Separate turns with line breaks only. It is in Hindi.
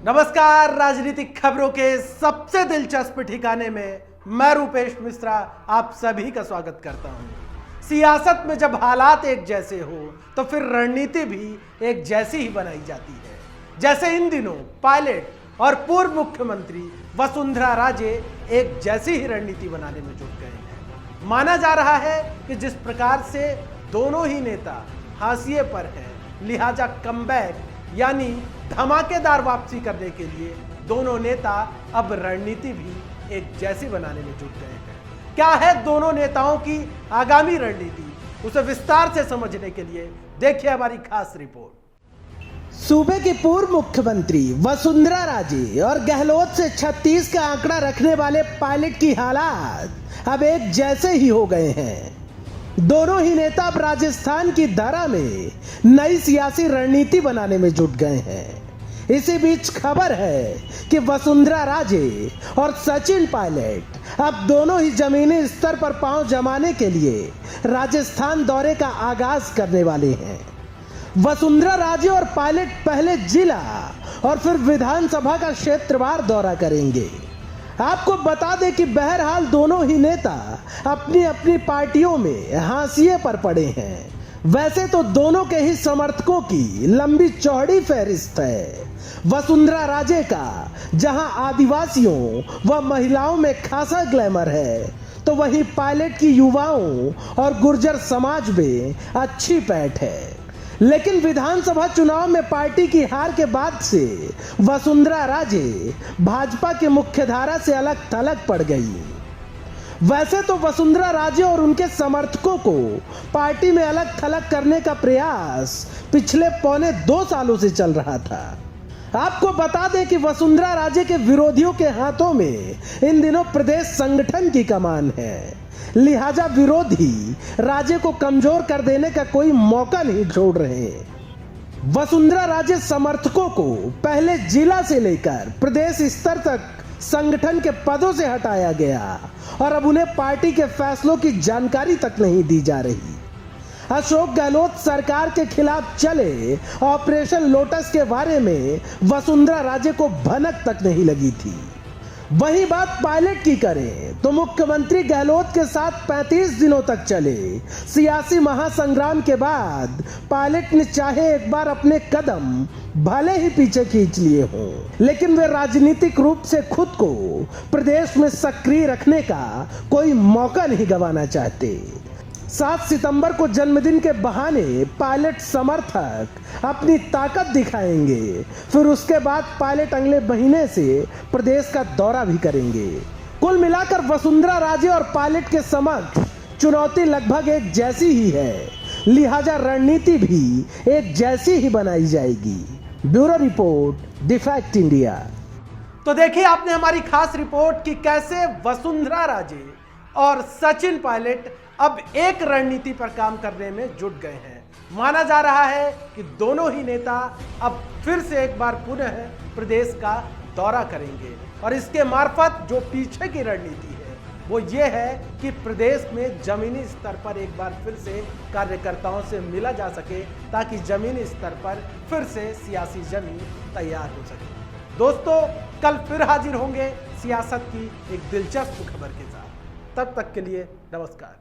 नमस्कार। राजनीतिक खबरों के सबसे दिलचस्प ठिकाने में मैं रूपेश मिश्रा आप सभी का स्वागत करता हूं। सियासत में जब हालात एक जैसे हो तो फिर रणनीति भी एक जैसी ही बनाई जाती है। जैसे इन दिनों पायलट और पूर्व मुख्यमंत्री वसुंधरा राजे एक जैसी ही रणनीति बनाने में जुट गए हैं। माना जा रहा है कि जिस प्रकार से दोनों ही नेता हाशिए पर हैं, लिहाजा कमबैक यानी धमाकेदार वापसी करने के लिए दोनों नेता अब रणनीति भी एक जैसी बनाने में जुट गए हैं। क्या है दोनों नेताओं की आगामी रणनीति, उसे विस्तार से समझने के लिए देखिए हमारी खास रिपोर्ट।
सूबे की पूर्व मुख्यमंत्री वसुंधरा राजे और गहलोत से 36 का आंकड़ा रखने वाले पायलट की हालात अब एक जैसे ही हो गए हैं। दोनों ही नेता अब राजस्थान की धरा में नई सियासी रणनीति बनाने में जुट गए हैं। इसी बीच खबर है कि वसुंधरा राजे और सचिन पायलट अब दोनों ही जमीनी स्तर पर पांव जमाने के लिए राजस्थान दौरे का आगाज करने वाले हैं। वसुंधरा राजे और पायलट पहले जिला और फिर विधानसभा का क्षेत्रवार दौरा करेंगे। आपको बता दें कि बहरहाल दोनों ही नेता अपनी अपनी पार्टियों में हाशिए पर पड़े हैं। वैसे तो दोनों के ही समर्थकों की लंबी चौड़ी फहरिस्त है। वसुंधरा राजे का जहां आदिवासियों व महिलाओं में खासा ग्लैमर है, तो वहीं पायलट की युवाओं और गुर्जर समाज में अच्छी पैठ है। लेकिन विधानसभा चुनाव में पार्टी की हार के बाद से वसुंधरा राजे भाजपा के मुख्यधारा से अलग थलग पड़ गई। वैसे तो वसुंधरा राजे और उनके समर्थकों को पार्टी में अलग थलग करने का प्रयास पिछले पौने 2 सालों से चल रहा था। आपको बता दें कि वसुंधरा राजे के विरोधियों के हाथों में इन दिनों प्रदेश संगठन की कमान है। लिहाजा विरोधी राजे को कमजोर कर देने का कोई मौका नहीं छोड़ रहे। वसुंधरा राजे समर्थकों को पहले जिला से लेकर प्रदेश स्तर तक संगठन के पदों से हटाया गया और अब उन्हें पार्टी के फैसलों की जानकारी तक नहीं दी जा रही। अशोक गहलोत सरकार के खिलाफ चले ऑपरेशन लोटस के बारे में वसुंधरा राजे को भनक तक नहीं लगी थी। वही बात पायलट की करें तो मुख्यमंत्री गहलोत के साथ 35 दिनों तक चले सियासी महासंग्राम के बाद पायलट ने चाहे एक बार अपने कदम भले ही पीछे खींच लिए हों, लेकिन वे राजनीतिक रूप से खुद को प्रदेश में सक्रिय रखने का कोई मौका नहीं गंवाना चाहते। 7 सितंबर को जन्मदिन के बहाने पायलट समर्थक अपनी ताकत दिखाएंगे। फिर उसके बाद पायलट अगले महीने से प्रदेश का दौरा भी करेंगे। कुल मिलाकर वसुंधरा राजे और पायलट के समक्ष चुनौती लगभग एक जैसी ही है। लिहाजा रणनीति भी एक जैसी ही बनाई जाएगी। Bureau report, the fact India.
तो देखिए आपने हमारी खास रिपोर्ट कि कैसे वसुंधरा राजे और सचिन पायलट अब एक रणनीति पर काम करने में जुट गए हैं। माना जा रहा है कि दोनों ही नेता अब फिर से एक बार पुनः प्रदेश का दौरा करेंगे और इसके मार्फत जो पीछे की रणनीति है वो ये है कि प्रदेश में जमीनी स्तर पर एक बार फिर से कार्यकर्ताओं से मिला जा सके, ताकि जमीनी स्तर पर फिर से सियासी जमीन तैयार हो सके। दोस्तों, कल फिर हाजिर होंगे सियासत की एक दिलचस्प खबर के साथ। तब तक के लिए नमस्कार।